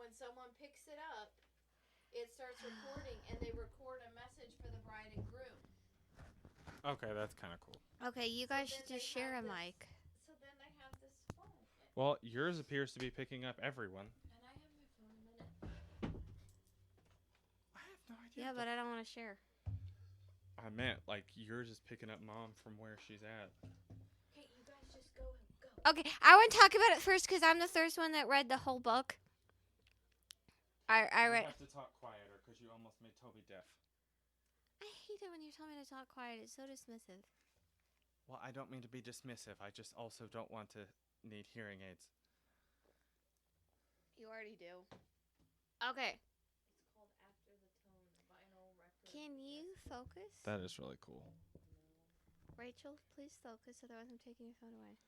when someone picks it up, it starts recording, and they record a message for the bride and groom. Okay, that's kind of cool. Okay, you So guys then should they just share a have this- mic. So then they have this phone. Well, yours appears to be picking up everyone. And I have my phone a minute. I have no idea. Yeah, but I don't want to share. I meant like yours is picking up mom from where she's at. Okay, you guys just go. Okay, I want to talk about it first because I'm the first one that read the whole book. I read. You have to talk quieter because you almost made Toby deaf. I hate it when you tell me to talk quiet. It's so dismissive. Well, I don't mean to be dismissive. I just also don't want to need hearing aids. You already do. Okay. It's called After the Tone Vinyl Record. Can you focus? That is really cool. Rachel, please focus, otherwise I'm taking your phone away.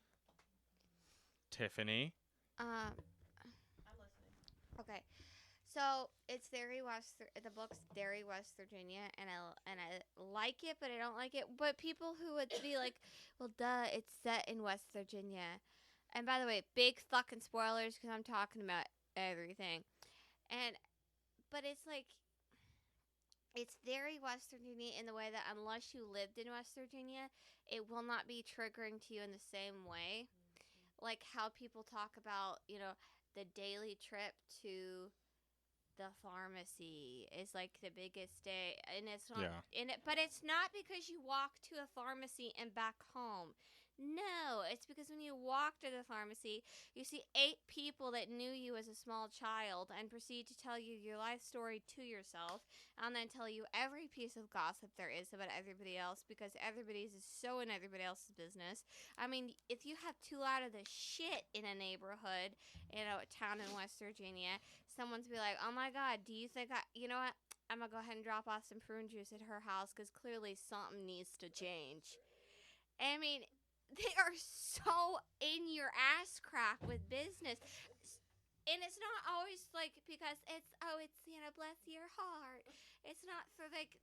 Tiffany. I'm listening. Okay. So it's the book's Derry, West Virginia, and I like it, but I don't like it. But people who would be like, well, duh, it's set in West Virginia. And by the way, big fucking spoilers because I'm talking about everything. But it's like, it's very West Virginia in the way that unless you lived in West Virginia, it will not be triggering to you in the same way. Like how people talk about, the daily trip to the pharmacy is like the biggest day, and it's not but it's not because you walk to a pharmacy and back home. No, it's because when you walk to the pharmacy, you see 8 people that knew you as a small child and proceed to tell you your life story to yourself, and then tell you every piece of gossip there is about everybody else because everybody's is so in everybody else's business. I mean, if you have 2 out of the shit in a neighborhood, a town in West Virginia, someone's be like, oh my God, do you think you know what? I'm going to go ahead and drop off some prune juice at her house because clearly something needs to change. I mean, they are so in your ass crack with business. And it's not always like because it's bless your heart. It's not for like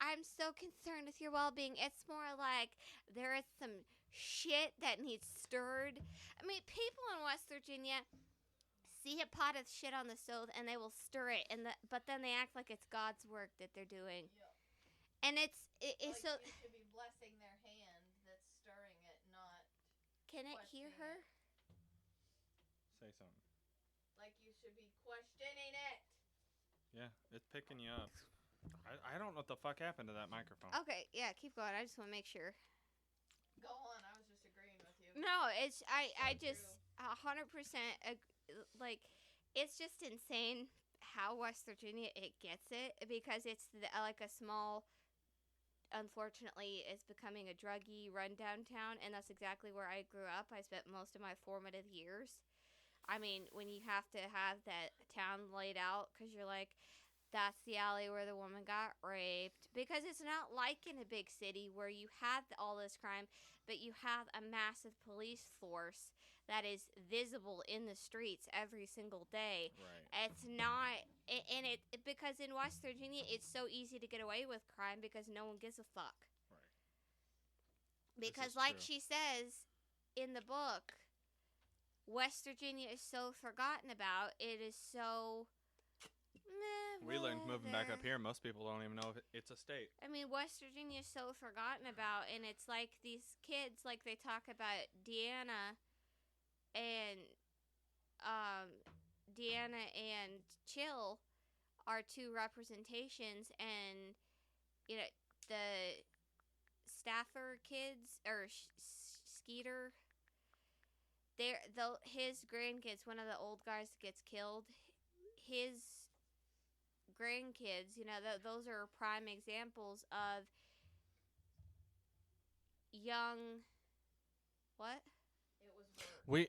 I'm so concerned with your well-being. It's more like there is some shit that needs stirred. I mean, people in West Virginia see a pot of shit on the stove and they will stir it, but then they act like it's God's work that they're doing. Yeah. And it's like so. You should be blessing their hand that's stirring it, not. Can it hear her? Say something. Like you should be questioning it. Yeah, it's picking you up. I don't know what the fuck happened to that microphone. Okay, yeah, keep going. I just want to make sure. Go on. I was just agreeing with you. No, it's I just 100% like it's just insane how West Virginia it gets it because it's like a small, unfortunately it's becoming a druggy rundown town, and that's exactly where I grew up. I spent most of my formative years. I mean, when you have to have that town laid out because you're like, that's the alley where the woman got raped. Because it's not like in a big city where you have all this crime, but you have a massive police force that is visible in the streets every single day. Right. It's not, and because in West Virginia, it's so easy to get away with crime because no one gives a fuck. Right. Because, like she says in the book, West Virginia is so forgotten about. It is so. We learned moving back up here, most people don't even know if it's a state. I mean, West Virginia is so forgotten about, and it's like these kids, like they talk about Deanna and Chill are 2 representations, and the Staffer kids or Skeeter. His grandkids, one of the old guys that gets killed, his grandkids, those are prime examples of young. What? It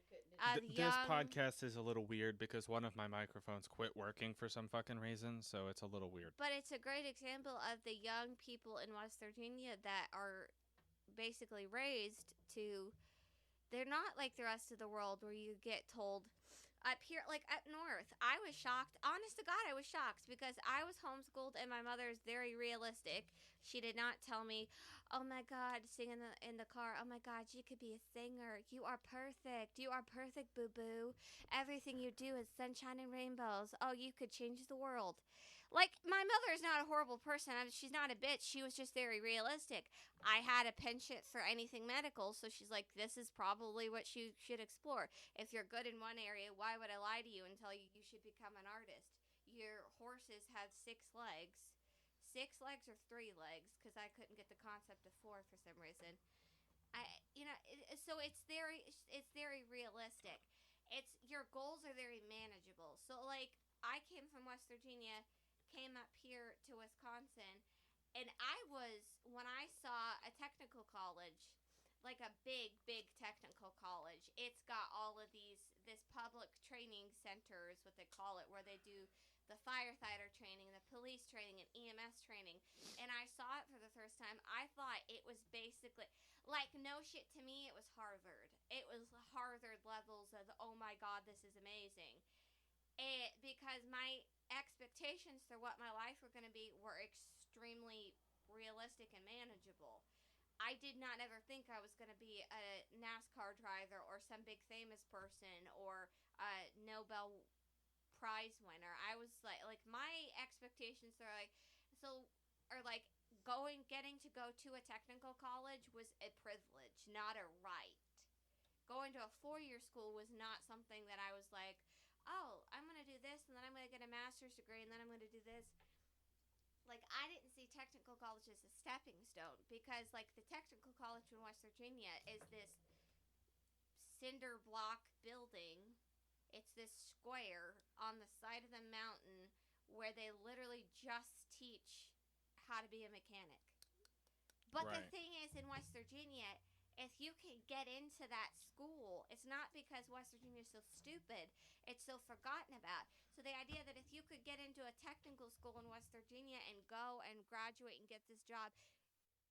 was this podcast is a little weird because one of my microphones quit working for some fucking reason, so it's a little weird. But it's a great example of the young people in West Virginia that are basically raised to. They're not like the rest of the world where you get told, Up here, like up north, I was shocked. Honest to God, I was shocked because I was homeschooled and my mother is very realistic. She did not tell me, "Oh my God," singing in the car. "Oh my God, you could be a singer. You are perfect. You are perfect, boo boo. Everything you do is sunshine and rainbows. Oh, you could change the world." Like, my mother is not a horrible person. She's not a bitch. She was just very realistic. I had a penchant for anything medical, so she's like, "This is probably what you should explore. If you're good in one area, why would I lie to you and tell you you should become an artist? Your horses have 6 legs. 6 legs or 3 legs, because I couldn't get the concept of 4 for some reason. So it's very realistic. It's your goals are very manageable. So like I came from West Virginia, came up here to Wisconsin, and when I saw a technical college, like a big technical college, it's got all of this public training centers, what they call it, where they do the firefighter training, the police training, and EMS training. And I saw it for the first time. I thought it was basically like, no shit, to me it was Harvard. It was Harvard levels of, oh my God, this is amazing. Because my expectations for what my life were going to be were extremely realistic and manageable. I did not ever think I was going to be a NASCAR driver or some big famous person or a Nobel Prize winner. I was like my expectations are like getting to go to a technical college was a privilege, not a right. Going to a 4-year school was not something that I was like, "Oh, I'm going to do this, and then I'm going to get a master's degree, and then I'm going to do this." Like, I didn't see technical college as a stepping stone, because, like, the technical college in West Virginia is this cinder block building. It's this square on the side of the mountain where they literally just teach how to be a mechanic. But the Right. thing is, in West Virginia, if you can get into that school, it's not because West Virginia is so stupid. It's so forgotten about. So the idea that if you could get into a technical school in West Virginia and go and graduate and get this job,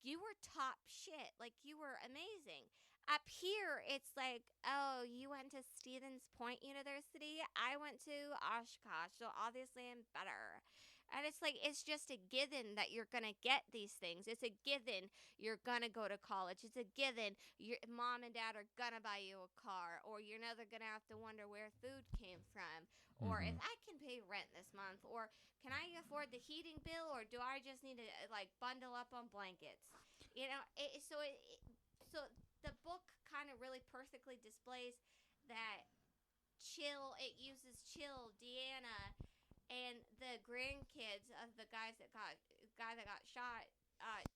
you were top shit. Like, you were amazing. Up here, it's like, "Oh, you went to Stevens Point University? I went to Oshkosh, so obviously I'm better." And it's like, it's just a given that you're going to get these things. It's a given you're going to go to college. It's a given your mom and dad are going to buy you a car, or you're never going to have to wonder where food came from, or if I can pay rent this month, or can I afford the heating bill, or do I just need to like bundle up on blankets? So the book kind of really perfectly displays that it uses Chill, Deanna, and the grandkids of the guy that got shot,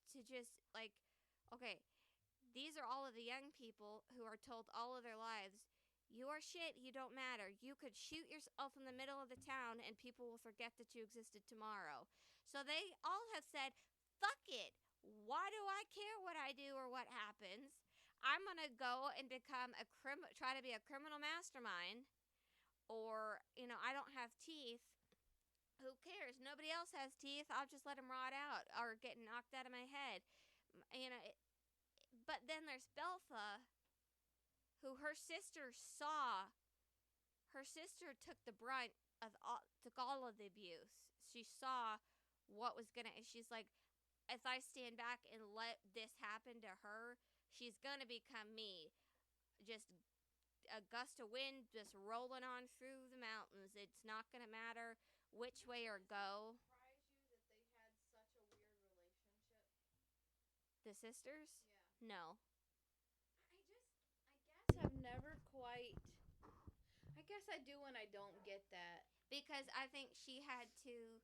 to just like, okay, these are all of the young people who are told all of their lives, "You are shit, you don't matter. You could shoot yourself in the middle of the town and people will forget that you existed tomorrow." So they all have said, "Fuck it. Why do I care what I do or what happens? I'm going to go and try to be a criminal mastermind, or, I don't have teeth. Who cares? Nobody else has teeth. I'll just let them rot out or get knocked out of my head." But then there's Beltha, who her sister took the brunt took all of the abuse. She saw what was gonna. She's like, "If I stand back and let this happen to her, she's gonna become me. Just a gust of wind, just rolling on through the mountains. It's not gonna matter which way or go." Surprise you that they had such a weird relationship? The sisters? Yeah. No. I guess I've never quite. I guess I do when I don't get that. Because I think she had to.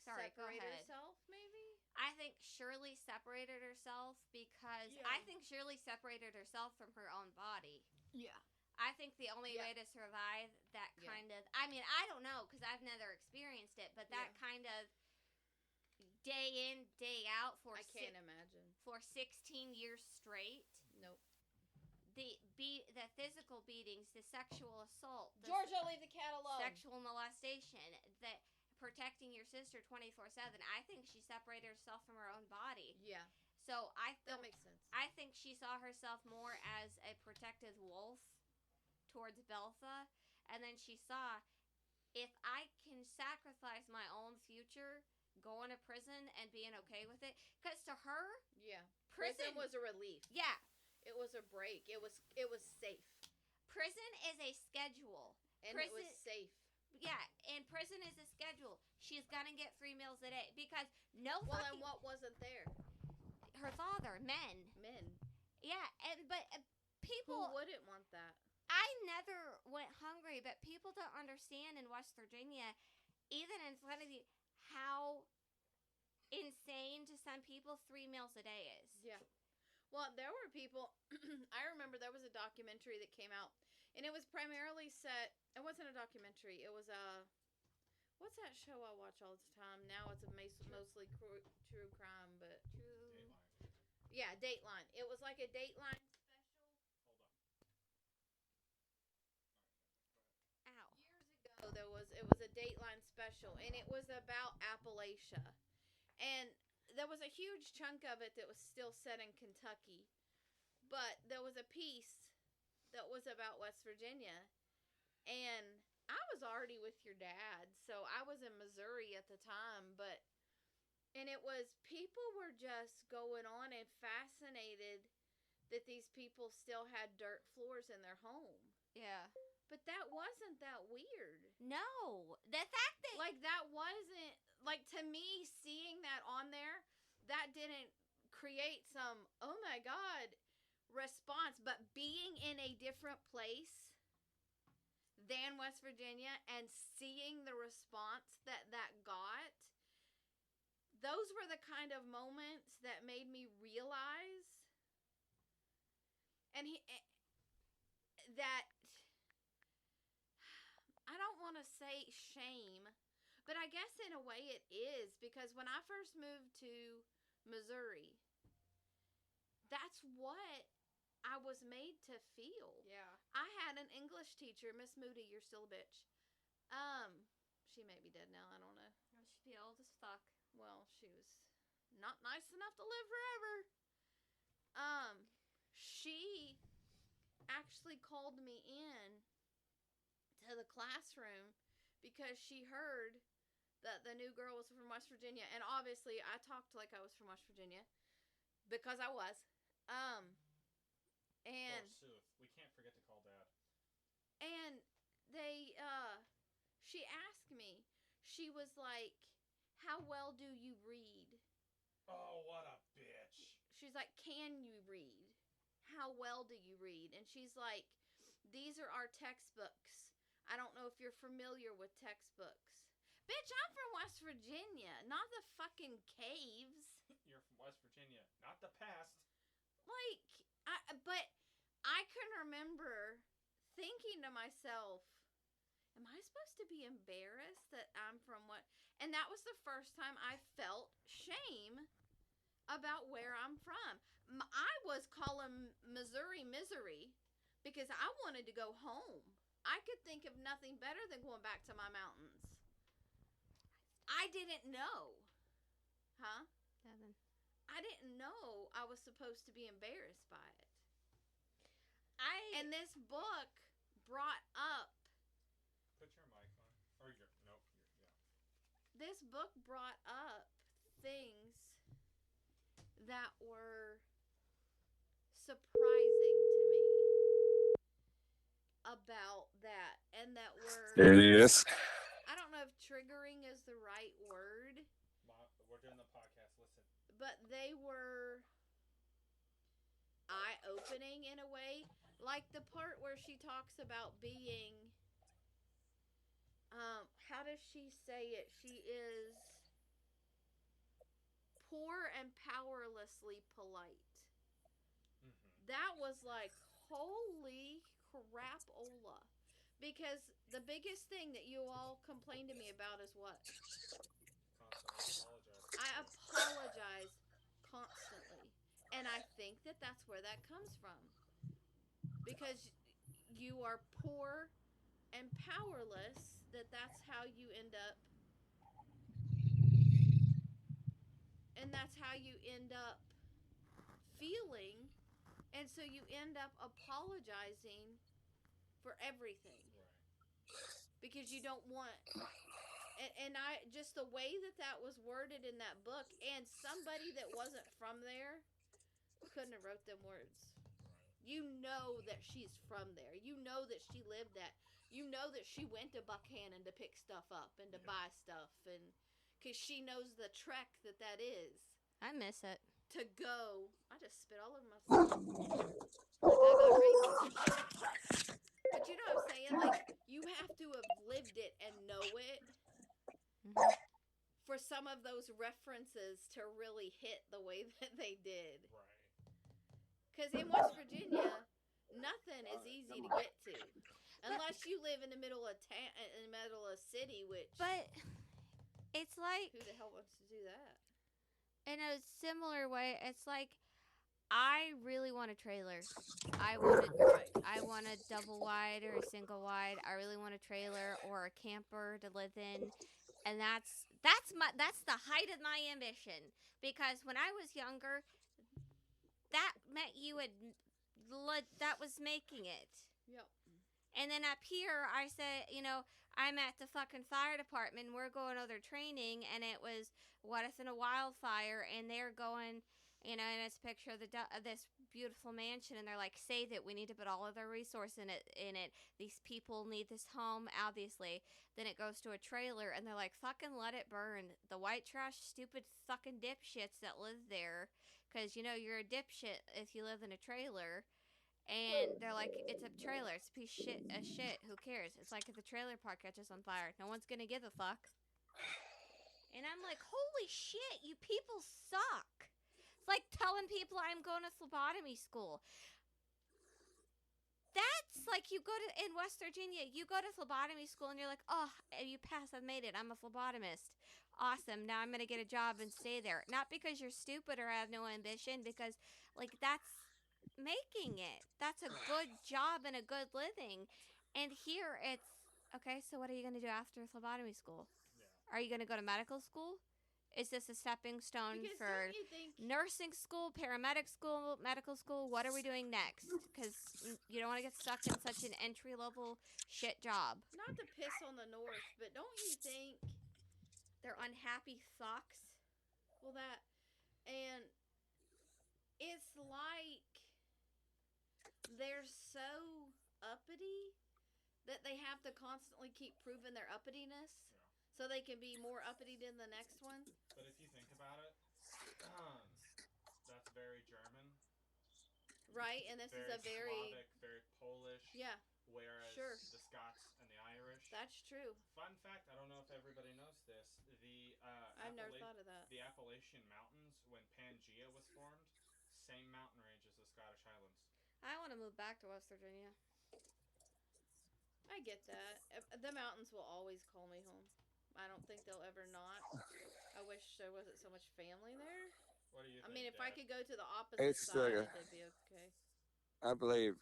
Sorry, go Separate ahead. herself, maybe? I think Shirley separated herself because Yeah. I think Shirley separated herself from her own body. Yeah. I think the only Yeah. way to survive that Yeah. kind of, I mean, I don't know because I've never experienced it, but that Yeah. kind of day in, day out for I can't imagine. for 16 years straight. Nope. The physical beatings, the sexual assault, the Georgia, leave the cat alone. sexual molestation, that protecting your sister 24/7. I think she separated herself from her own body. Yeah, So that makes sense. I think she saw herself more as a protective wolf towards Beltha, And then she saw, if I can sacrifice my own future going to prison and being okay with it, because to her, Yeah. prison Was a relief. yeah, It was a break. It was safe. prison is a schedule. And it was Prison- safe. Yeah, and prison is a schedule. She's gonna get 3 meals a day because no Well, fucking and what wasn't there? her father, men. Men. Yeah, but Who people. wouldn't want that? I never went hungry, but people don't understand in West Virginia, even in front of you, how insane to some people 3 meals a day is. Yeah. Well, there were people. I remember there was a documentary that came out, and it was primarily set. It wasn't a documentary. It was a. What's that show I watch all the time? Now it's mostly true crime, but True. yeah, Dateline. It was like a Dateline special. Ow. Years ago, it was a Dateline special, and it was about Appalachia, and there was a huge chunk of it that was still set in Kentucky, but there was a piece that was about West Virginia, and I was already with your dad, so I was in Missouri at the time, and it was, people were just going on and fascinated that these people still had dirt floors in their home. Yeah. But that wasn't that weird. No, the fact that Like, that wasn't, like, to me, seeing that on there, that didn't create some, oh my God, response. But being in a different place than West Virginia and seeing the response that got, those were the kind of moments that made me realize that, I don't want to say shame, but I guess in a way it is, because when I first moved to Missouri, that's what I was made to feel. yeah. I had an English teacher, Miss Moody, you're still a bitch. She may be dead now, I don't know. She'd be old as fuck. Well, she was not nice enough to live forever. She actually called me in to the classroom because she heard that the new girl was from West Virginia, and obviously I talked like I was from West Virginia because I was. And Forsooth. We can't forget to call Dad. and she asked me. She was like, "How well do you read?" Oh, what a bitch. She's like, "Can you read? How well do you read?" And she's like, "These are our textbooks. I don't know if you're familiar with textbooks." Bitch, I'm from West Virginia, not the fucking caves. You're from West Virginia, not the past. Like, but I can remember thinking to myself, am I supposed to be embarrassed that I'm from what? And that was the first time I felt shame about where I'm from. I was calling Missouri misery because I wanted to go home. I could think of nothing better than going back to my mountains. I didn't know. Huh? Nothing. I didn't know I was supposed to be embarrassed by it. I And this book brought up, Put your mic on. Or your, nope, yeah. this book brought up things that were surprising to me about that, and that were, Yes. I don't know if triggering is the right word, We're doing the podcast. Listen. but they were eye-opening in a way. Like the part where she talks about being, how does she say it? She is poor and powerlessly polite. Mm-hmm. That was like, holy crapola. Because the biggest thing that you all complain to me about is what? Constantly apologize. I apologize constantly. And I think that that's where that comes from. Because you are poor and powerless, that's how you end up. And that's how you end up feeling. And so you end up apologizing for everything. Right. because you don't want. And I just the way that was worded in that book, and somebody that wasn't from there couldn't have wrote them words. You know that she's from there. You know that she lived that. You know that she went to Buckhannon to pick stuff up and to buy stuff, and because she knows the trek that is I miss it. to go. I just spit all over myself. Like I go crazy. But you know what I'm saying? Like you have to have lived it and know it Mhm. for some of those references to really hit the way that they did. Right. Because in West Virginia, nothing is easy to get to, unless you live in the middle of in the middle of a city. Which, But it's like, who the hell wants to do that? in a similar way, it's like I really want a trailer. I want a double wide or a single wide. I really want a trailer or a camper to live in. And that's the height of my ambition, because when I was younger, that meant that was making it. Yep. And then up here, I said, I'm at the fucking fire department. We're going to their training, and it was what if in a wildfire, and they're going, and it's a picture of this beautiful mansion, and they're like, save it. We need to put all of their resource in it. These people need this home, obviously. Then it goes to a trailer, and they're like, fucking let it burn. The white trash, stupid fucking dipshits that live there, because you're a dipshit if you live in a trailer. And they're like, it's a trailer. It's a piece of shit. Who cares? It's like if the trailer park catches on fire. No one's going to give a fuck. And I'm like, holy shit, you people suck. It's like telling people I'm going to phlebotomy school. That's like you go to, in West Virginia, you go to phlebotomy school and you're like, oh, you pass, I've made it. I'm a phlebotomist. Awesome. Now I'm going to get a job and stay there. Not because you're stupid or have no ambition, because, like, that's making it. That's a good job and a good living. And here it's okay, so what are you going to do after phlebotomy school? Are you going to go to medical school? Is this a stepping stone Because for don't you think nursing school, paramedic school, medical school? What are we doing next? Because you don't want to get stuck in such an entry level shit job. not to piss on the North, but don't you think They're unhappy fucks. well that and it's like they're so uppity that they have to constantly keep proving their uppityness so they can be more uppity than the next one. But if you think about it, that's very German. Right, and this very is a very Slavic, very Polish. Yeah. Whereas Sure. the Scots and the Irish. That's true. Fun fact, I don't know if everybody knows this. I've never thought of that. The Appalachian Mountains, when Pangea was formed, same mountain range as the Scottish Highlands. I want to move back to West Virginia. I get that. The mountains will always call me home. I don't think they'll ever not. I wish there wasn't so much family there. What do you think? I mean, if Dad? I could go to the opposite It's side, that'd be okay. I believe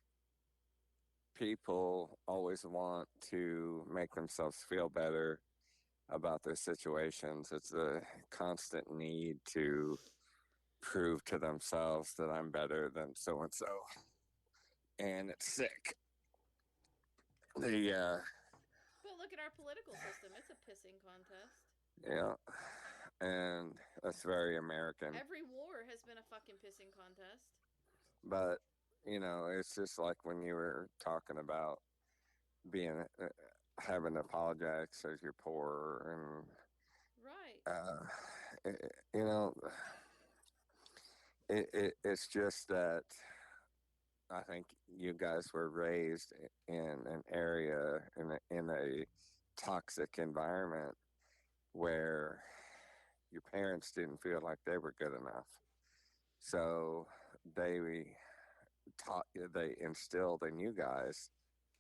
people always want to make themselves feel better about their situations. It's a constant need to prove to themselves that I'm better than so and so, and it's sick. But look at our political system. It's a pissing contest. Yeah, and that's very American. Every war has been a fucking pissing contest. But it's just like when you were talking about being having to apologize because you're poor, and Right. it's just that I think you guys were raised in an area in a toxic environment where your parents didn't feel like they were good enough, so they instilled in you guys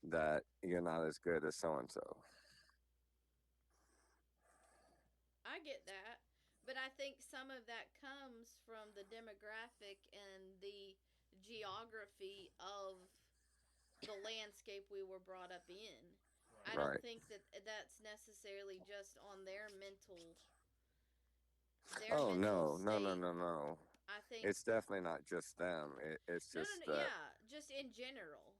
that you're not as good as so and so. I get that. But I think some of that comes from the demographic and the geography of the landscape we were brought up in. I don't Right. think that's necessarily just on their mental. Oh mental no. state. I think It's definitely not just them. It's no, just yeah, just in general.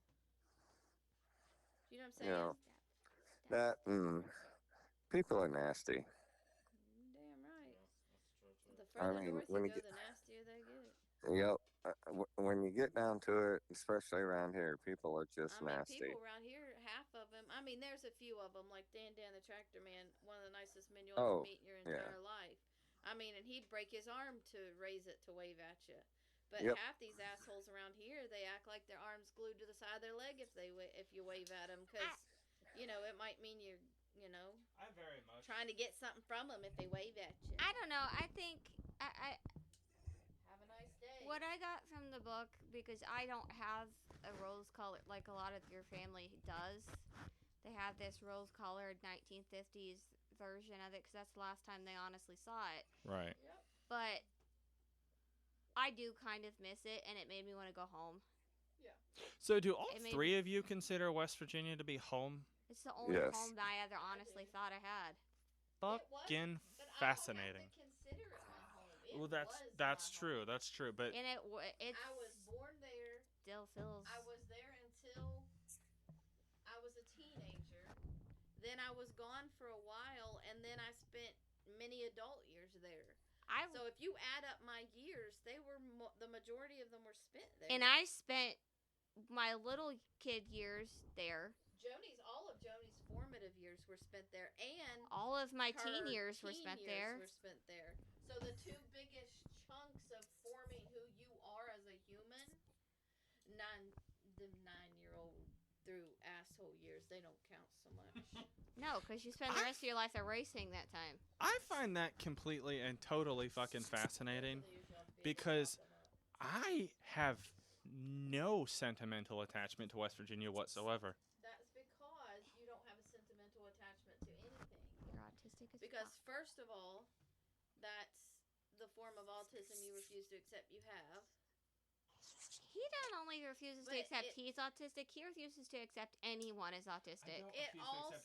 You know what I'm saying? you know, That people are nasty. Damn right. The I further mean, north when you you go, get, the nastier they get. yep, when you get down to it, especially around here, people are just I mean, nasty. people around here, half of them. I mean, there's a few of them, like Dan the Tractor Man, one of the nicest men you'll ever Oh, meet in your yeah, entire life. I mean, and he'd break his arm to raise it to wave at you. But yep. half these assholes around here, they act like their arm's glued to the side of their leg if you wave at them, because it might mean you're I very much. trying to get something from them if they wave at you. I don't know. I think I Have a nice day. what I got from the book, because I don't have a rose colored like a lot of your family does. They have this rose colored 1950s version of it because that's the last time they honestly saw it. Right. Yep. But I do kind of miss it, and it made me want to go home. So, do all It made three of you consider West Virginia to be home? It's the only Yes. home that I ever honestly thought I had. Fucking But fascinating. I don't have to consider it my home. It Well, was that's my true. home. That's true. But And it's I was born there. still feels. I was there until I was a teenager. Then I was gone for a while, and then I spent many adult years there. So if you add up my years, they were the majority of them were spent there. and I spent my little kid years there. All of Joni's formative years were spent there, and All of my her teen years were teen spent years there. Were spent there. So the two biggest chunks of forming who you are as a human, the 9-year-old through asshole years, they don't count so much. No, because you spend the rest of your life erasing that time. I find that completely and totally fucking fascinating because I have no sentimental attachment to West Virginia whatsoever. That's because you don't have a sentimental attachment to anything. You're autistic as Because fuck. first of all, that's the form of autism you refuse to accept you have. He not only refuses to But accept he's autistic, he refuses to accept anyone is autistic. It also-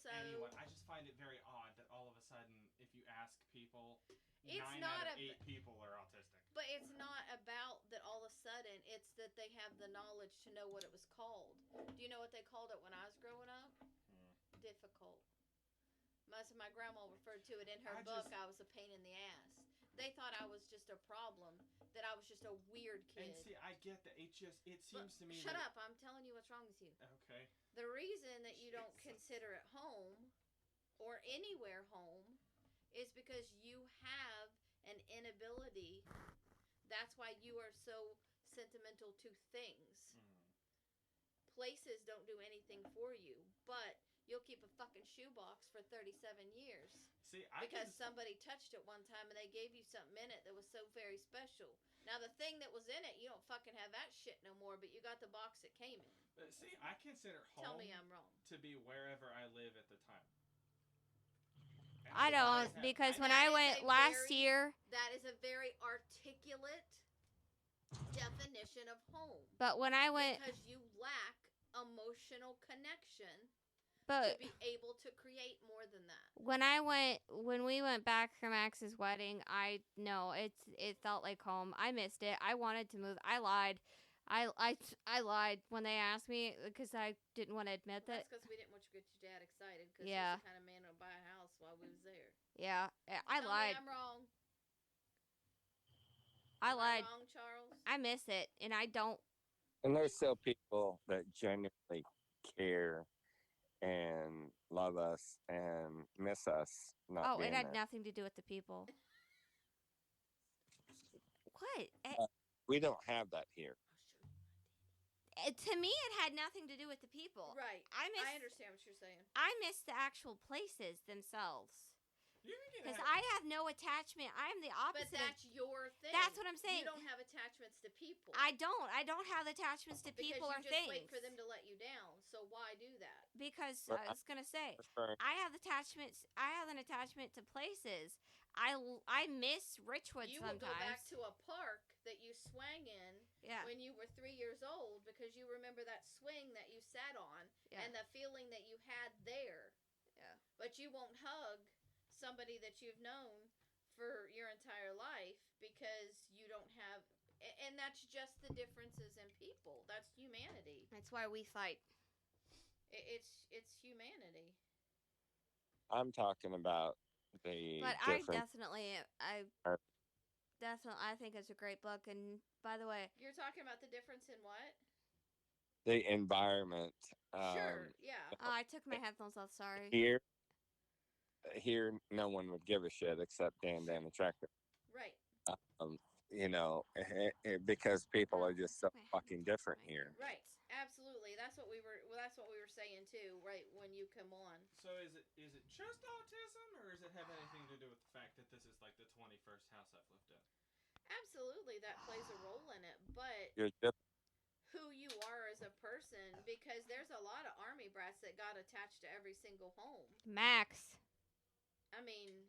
I just find it very odd that all of a sudden, if you ask people, It's 9 not out of a- 8 people are autistic. But it's not about that all of a sudden. It's that they have the knowledge to know what it was called. Do you know what they called it when I was growing up? Difficult. My grandma referred to it in her book. I was a pain in the ass. They thought I was just a problem. That I was just a weird kid. And see, I get that. It seems to me. Shut up! I'm telling you what's wrong with you. Okay. The reason that you don't consider it home or anywhere home is because you have an inability. That's why you are so sentimental to things. Places don't do anything for you, but you'll keep a fucking shoebox for 37 years. See, Because somebody touched it one time and they gave you something in it that was so very special. Now, the thing that was in it, you don't fucking have that shit no more, but you got the box it came in. See, I consider home Tell me I'm wrong. to be wherever I live at the time. And I don't, because when I went last year, That is a very articulate definition of home. but when I went, Because you lack emotional connection but to be able to create more than that. when we went back for Max's wedding, I know it felt like home. I missed it. I wanted to move. I lied. I lied when they asked me because I didn't want to admit that. That's because we didn't want you to get your dad excited because Yeah. he's the kind of man who'll buy a house while we was there. Yeah, I Tell lied. me I'm wrong. I Am lied. wrong, Charles? I miss it, and I don't. And there's still people that genuinely care and love us and miss us not Oh, being it had there. nothing to do with the people. What? We don't have that here. To me, it had nothing to do with the people. Right. I understand what you're saying. I miss the actual places themselves. You can Because have- I have no attachment. I am the But opposite. that's your thing. That's what I'm saying. You don't have attachments to people. I don't have attachments to because people you or just things. wait for them to let you down. So why do that? Because But I was gonna say Referring- I have attachments. I have an attachment to places. I miss Richwood You sometimes. will go back to a park that you swang in Yeah. when you were 3 years old because you remember that swing that you sat on Yeah. and the feeling that you had there. Yeah. But you won't hug somebody that you've known for your entire life because you don't have, and that's just the differences in people. That's humanity. That's why we fight. It's humanity. I'm talking about the But different. I think it's a great book. And by the way, You're talking about the difference in what? The environment. Sure. Yeah. oh, I took my headphones off. Sorry. Here, no one would give a shit except Dan the Tractor. Right. Um, because people are just so My fucking different here. Right. Absolutely. That's what we were. Well, that's what we were saying too. Right when you come on. So is it just autism, or does it have anything to do with the fact that this is like the 21st house I've lived in? Absolutely, that plays a role in it. But You're just who you are as a person, because there's a lot of army brats that got attached to every single home. Max. I mean,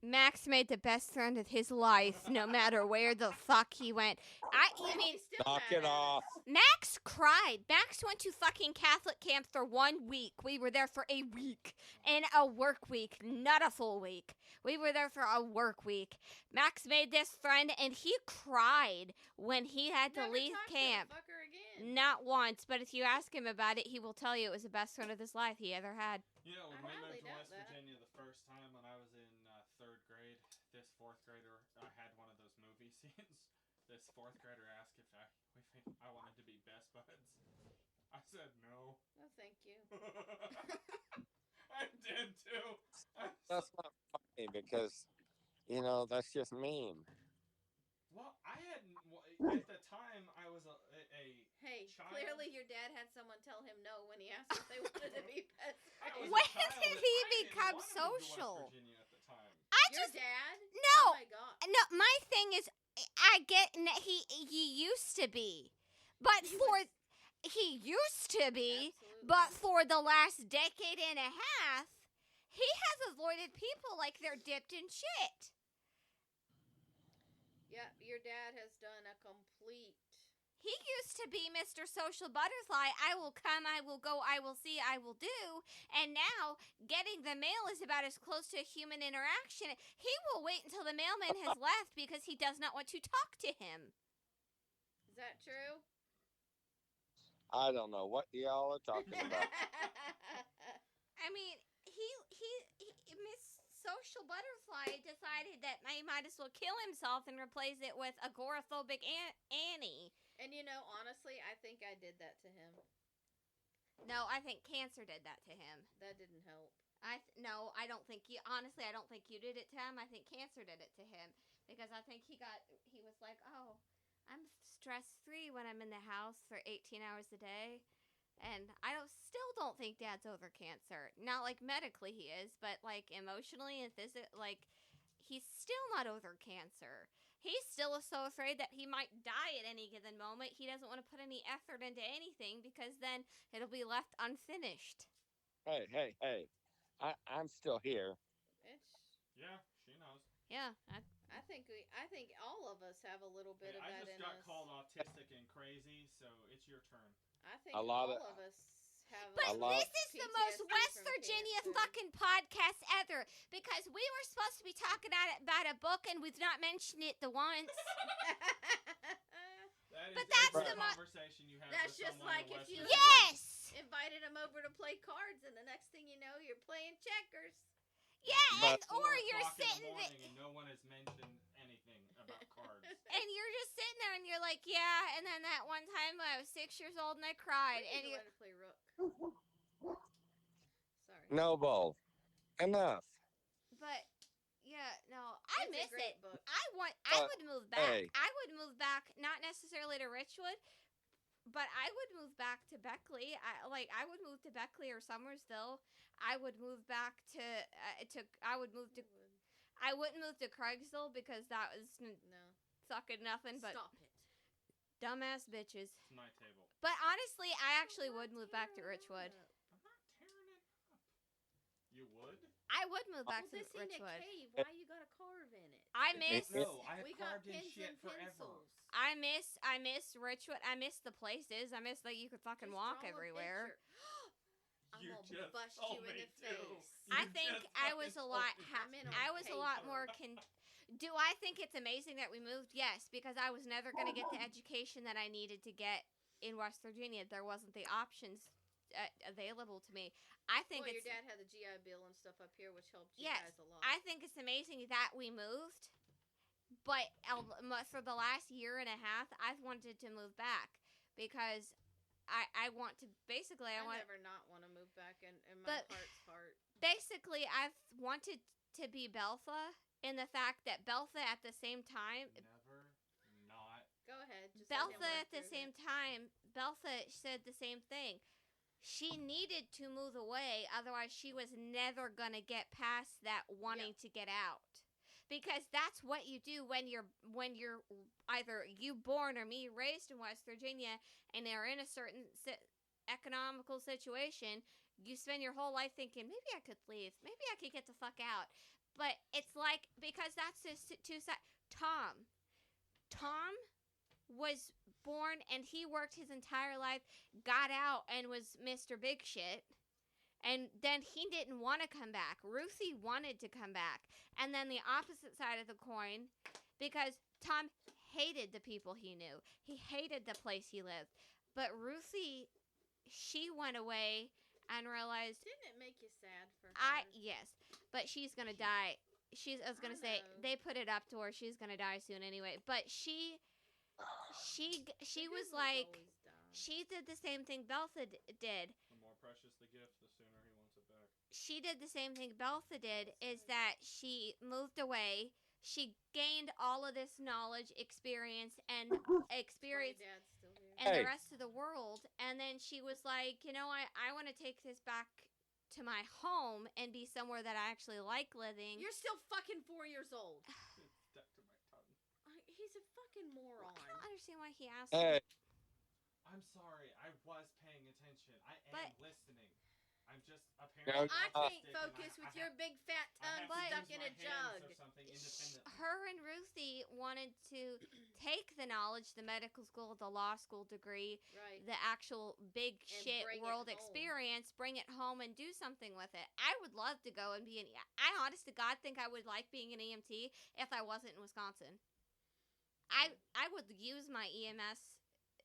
Max made the best friend of his life, no matter where the fuck he went. I mean, he's still knock mad it at off. us. Max cried. Max went to fucking Catholic camp for 1 week. We were there for a week. And a work week, not a full week. We were there for a work week. Max made this friend, and he cried when he had to Never leave talk camp. To the fucker again. Not once, but if you ask him about it, he will tell you it was the best friend of his life he ever had. You know, when I we highly moved to doubt West that. Virginia the first time when I was in third grade, this fourth grader, I had one of those movie scenes. This fourth grader asked if I wanted to be best buds. I said no. No, thank you. I did too. That's not funny because, that's just mean. Well, I hadn't. At the time, I was a Hey, child. clearly your dad had someone tell him no when he asked if they wanted to be best I was friends. a When child did and he I didn't become wanna move to West social? Virginia at the time. Your dad? No. Oh my god. No, my thing is, I get he used to be, but he used to be, Absolutely. but for the last decade and a half, he has avoided people like they're dipped in shit. Yep, your dad has done a complete. He used to be Mr. Social Butterfly. I will come, I will go, I will see, I will do. And now, getting the mail is about as close to a human interaction. He will wait until the mailman has left because he does not want to talk to him. Is that true? I don't know what y'all are talking about. I mean, he Miss Social Butterfly decided that he might as well kill himself and replace it with agoraphobic Annie. And honestly, I think I did that to him. No, I think cancer did that to him. That didn't help. No, I don't think you. Honestly, I don't think you did it to him. I think cancer did it to him because I think he was like, oh, I'm stress free when I'm in the house for 18 hours a day. And I still don't think Dad's over cancer. Not like medically he is, but like emotionally and physically, like he's still not over cancer. He still is so afraid that he might die at any given moment. He doesn't want to put any effort into anything because then it'll be left unfinished. Hey. I'm still here. Yeah, she knows. Yeah, I think all of us have a little bit of I that just in got us. called autistic and crazy, so it's your turn. I think A lot all of- of us have. But A lot- this is the most PTSD West from Virginia cancer. fucking podcast ever because we were supposed to be talking about a book and we've not mentioned it the once. That is But that's every the mo- conversation you have That's with just someone like in if West you- Virginia. Yes. Invited him over to play cards, and the next thing you know, you're playing checkers. Yeah, But- and or you're 4 o'clock in the sitting morning there and no one has mentioned anything about cards. and you're just sitting there and you're like, yeah. And then that one time when I was 6 years old and I cried, We and need you to learn to play rook. Sorry. Noble. Enough. but yeah, no, I It's a miss great it. book. I Uh, would move back. hey. I would move back, not necessarily to Richwood, but I would move back to Beckley. I would move to Beckley or Somersville. I would move back to I would move to I wouldn't move to Craigsville because that was No. fucking nothing but Stop it. dumbass bitches. It's my table. But honestly, I actually would move back to Richwood. I'm not tearing it up. You would? I would move back Well, to this ain't a Richwood. cave. Why you gotta carve in it? I miss No, I have We got carved in pens shit and forever. pencils. I miss Richwood. I miss the places. I miss that you could fucking Just walk draw a everywhere. picture. I'm You gonna just bust told you in me the to. face. I You think just I was a fucking lot. told me. I'm in on I was a lot paper. more. Do I think it's amazing that we moved? Yes, because I was never going to get the education that I needed to get in West Virginia. There wasn't the options available to me. I think Well, it's your dad had the GI Bill and stuff up here, which helped you Yes, guys a lot. I think it's amazing that we moved, but for the last year and a half, I've wanted to move back because I want to basically I want never not want to move back in my But- heart's heart. basically I've wanted to be Beltha in the fact that Beltha at the same time Never not. Go ahead. Just let him Beltha work at the through same it. time, Beltha said the same thing. She needed to move away, otherwise she was never gonna get past that wanting to get out. Because that's what you do when you're either you born or me raised in West Virginia and they're in a certain economical situation. You spend your whole life thinking, maybe I could leave, maybe I could get the fuck out. But it's like, because that's just two sides. Tom was born and he worked his entire life, got out and was Mr. Big Shit. And then he didn't want to come back. Ruthie wanted to come back. And then the opposite side of the coin, because Tom hated the people he knew. He hated the place he lived. But Ruthie, she went away and realized, Didn't it make you sad for her? yes, but she's going to die. I was going to say, know. they put it up to her. She's going to die soon anyway. But she The was good ones like, always die. she did the same thing Beltha did. The more precious the gift, the sooner he wants it back. She did the same thing Beltha did, is that she moved away. She gained all of this knowledge, experience, and My experience dad's still here. and the Hey. rest of the world. And then she was like, I want to take this back to my home and be somewhere that I actually like living. You're still fucking 4 years old. It's stuck to my tongue. He's a fucking moron. I don't understand why he asked. Hey, I'm sorry. I was paying attention. I am But- listening. I'm just No, apparently. I Uh, can't focus with your big fat tongue stuck in a jug. Or something independently. Her and Ruthie wanted to take the knowledge, the medical school, the law school degree, Right. the actual big And shit bring it world home. experience, bring it home and do something with it. I would love to go and be an. I honest to God think I would like being an EMT if I wasn't in Wisconsin. I would use my EMS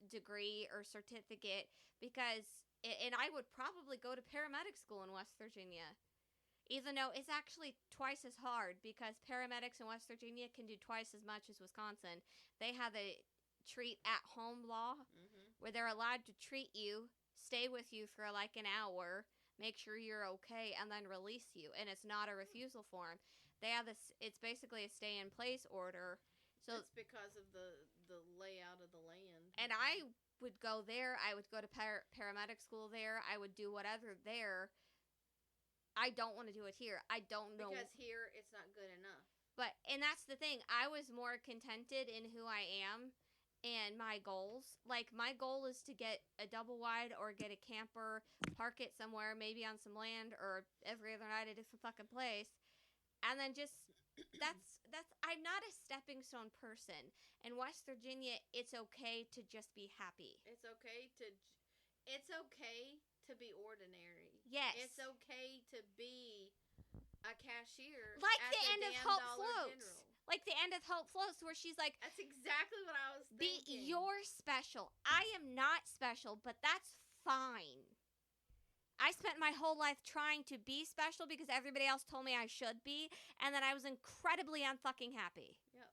degree or certificate because, and I would probably go to paramedic school in West Virginia. Even though it's actually twice as hard because paramedics in West Virginia can do twice as much as Wisconsin. They have a treat at home law Mm-hmm. where they're allowed to treat you, stay with you for like an hour, make sure you're okay, and then release you. And it's not a refusal form. They have this. It's basically a stay in place order. So It's because of the layout of the land. and I would go there. I would go to paramedic school there. I would do whatever there. I don't want to do it here. I don't know. Because here it's not good enough. And that's the thing. I was more contented in who I am and my goals. Like, my goal is to get a double wide or get a camper, park it somewhere, maybe on some land or every other night at a different fucking place. And then just, I'm not a stepping stone person. In West Virginia, it's okay to just be happy. It's okay to be ordinary. Yes. It's okay to be a cashier. Like at the end of damn Hope Dollar Floats. General. Like the end of Hope Floats, where she's like, That's exactly what I was thinking. you're special. I am not special, but that's fine. I spent my whole life trying to be special because everybody else told me I should be, and then I was incredibly unfucking happy. Yep.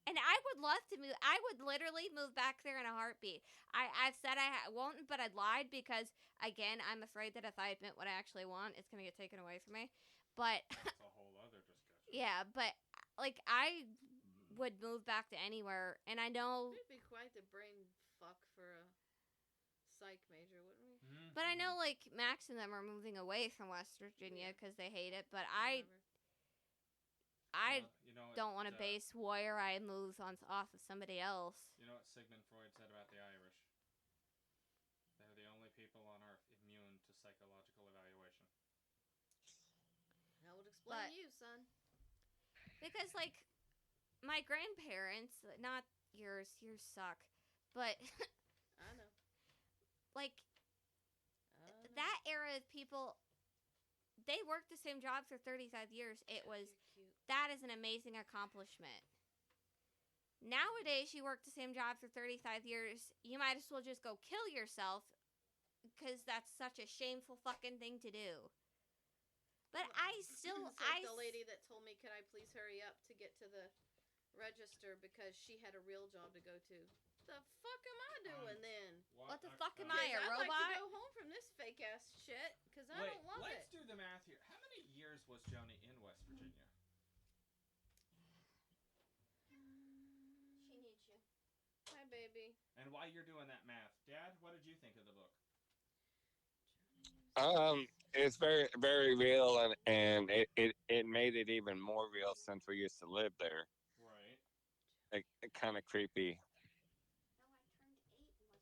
And I would love to move. I would literally move back there in a heartbeat. I've said won't, but I'd lied because, again, I'm afraid that if I admit what I actually want, it's going to get taken away from me. But, That's a whole other discussion. yeah, but, like, I would move back to anywhere, and I know... We'd be quite the brain fuck for a psych major, wouldn't we? Mhm. But I know, like, Max and them are moving away from West Virginia because they hate it, but I Whatever. You know what, don't want to base where I move off of somebody else. You know what Sigmund Freud said about the Irish? They're the only people on Earth immune to psychological evaluation. That would explain But- you, son. Because, like, my grandparents, not yours suck, but, I know. like, I know. that era of people, they worked the same job for 35 years. It was, You're cute. that is an amazing accomplishment. Nowadays, you work the same job for 35 years, you might as well just go kill yourself, because that's such a shameful fucking thing to do. But Well, I still, It's like the lady that told me, "Can I please hurry up to get to the register because she had a real job to go to." The fuck am I doing then? What the a fuck am cunt. I, a I'd like robot? to go home from this fake ass shit because I Wait, don't love let's it. do the math here. How many years was Joni in West Virginia? She needs you. Hi, baby. And while you're doing that math, Dad, what did you think of the book? It's very, very real, and it made it even more real since we used to live there. Right. It kind of creepy. No, I turned 8 in West Virginia.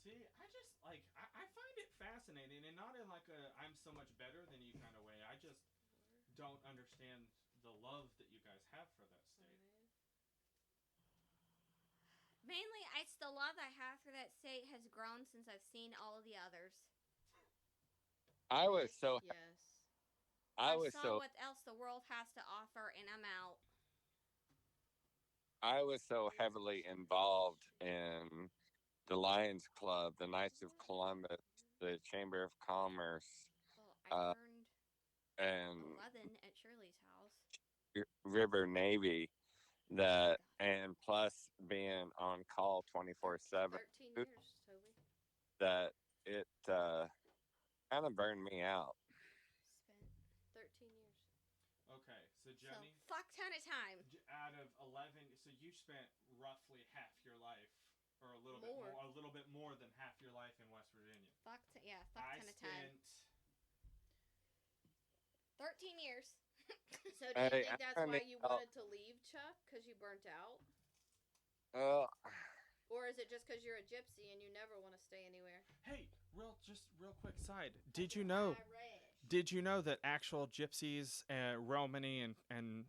See, I just like I find it fascinating, and not in like a I'm so much better than you kind of way. I just don't understand the love that you guys have for that state. Mainly, it's the love I have for that state has grown since I've seen all of the others. I was so Yes. I was saw so what else the world has to offer, and I'm out. I was so heavily involved in the Lions Club, the Knights of Columbus, the Chamber of Commerce, Well, I Uh, turned and 11 at Shirley's house. River Navy. That and plus being on call 24/7, 13 years, Toby. that it kind of burned me out. Spent 13 years. Okay, so So, Jenny, fuck ton of time. out of 11, so you spent roughly half your life, or a little More. a little bit more than half your life in West Virginia. Fuck ton of I time. spent 13 years. So do you Hey, think that's I why mean, you wanted to leave, Chuck? Because you burnt out? Well, Or is it just because you're a gypsy and you never want to stay anywhere? Hey, real quick side. Did you know that actual gypsies, Romany and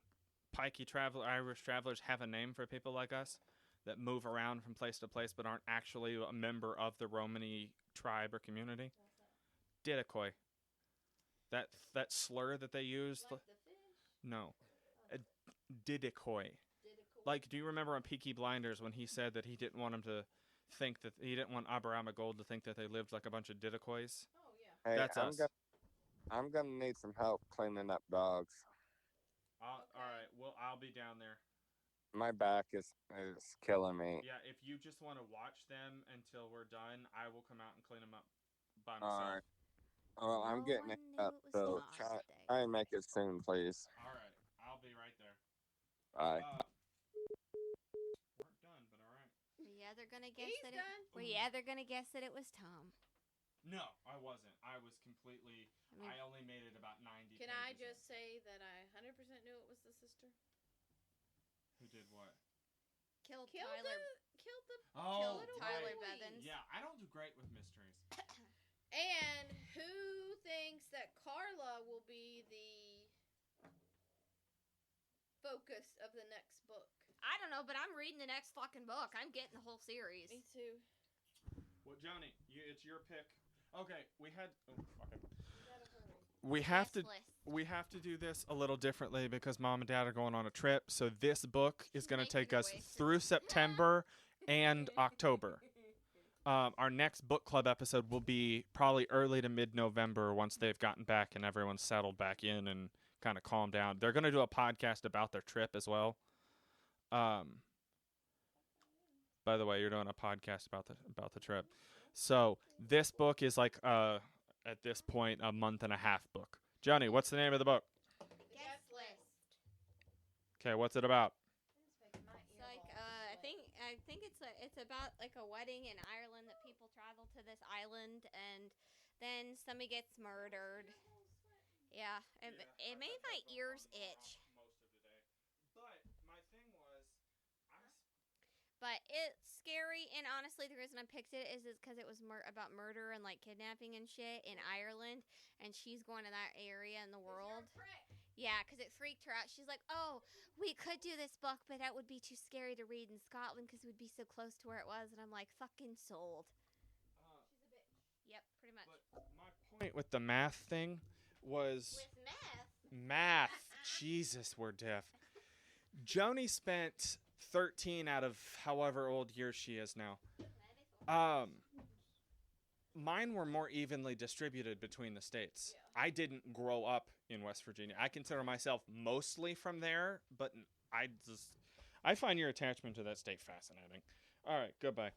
pikey Irish travelers have a name for people like us that move around from place to place but aren't actually a member of the Romany tribe or community? Didakoi. That slur that they use. Like the fish? No. Didakoi. Like, do you remember on Peaky Blinders when he said that he didn't want him to think that he didn't want Aberama Gold to think that they lived like a bunch of Didakois? Oh, yeah. hey, That's us. I'm gonna need some help cleaning up dogs. All Okay. right. Well, I'll be down there. My back is killing me. Yeah, if you just want to watch them until we're done, I will come out and clean them up by All myself. right. Well, I'm No getting one it knew up, it was so Tom's try day. and make it soon, please. All right. I'll be right there. Bye. Weren't done, but all right. Were you either gonna guess He's that done. Were you either gonna guess that it was Tom? No, I wasn't. I was completely. I mean, I only made it about 90. Can I pages in. just say that I 100% knew it was the sister? Who did what? killed Killed Tyler. the Oh, little Tyler boy. Bevins. Yeah, I don't do great with mysteries. And who thinks that Carla will be the focus of the next book? I don't know, but I'm reading the next fucking book. I'm getting the whole series. Me too. Well, Johnny, it's your pick. Okay, we had. Oh, fucking. You gotta hurry. We have to. Guest list. We have to do this a little differently because Mom and Dad are going on a trip. So this book is going to Making take her us way through September and October. Our next book club episode will be probably early to mid-November once they've gotten back and everyone's settled back in and kind of calmed down. They're going to do a podcast about their trip as well. By the way, you're doing a podcast about the trip. So this book is like at this point a month and a half book. Johnny, what's the name of the book? Guest list. Okay, what's it about? It's like I think it's about like a wedding in Ireland that people travel to this island and then somebody gets murdered. Yeah, it made my ears itch. Most of the day. But my thing was, But it's scary, and honestly, the reason I picked it is because it was about murder and like kidnapping and shit in Ireland, and she's going to that area in the world. Yeah, because it freaked her out. She's like, "Oh, we could do this book, but that would be too scary to read in Scotland because we'd be so close to where it was." And I'm like, "Fucking sold." She's a bitch. Yep, pretty much. but my point with the math thing was With meth. math. Jesus, we're deaf. Joni spent 13 out of however old years she is now. mine were more evenly distributed between the states. Yeah. I didn't grow up in West Virginia. I consider myself mostly from there, but I find your attachment to that state fascinating. All right, goodbye.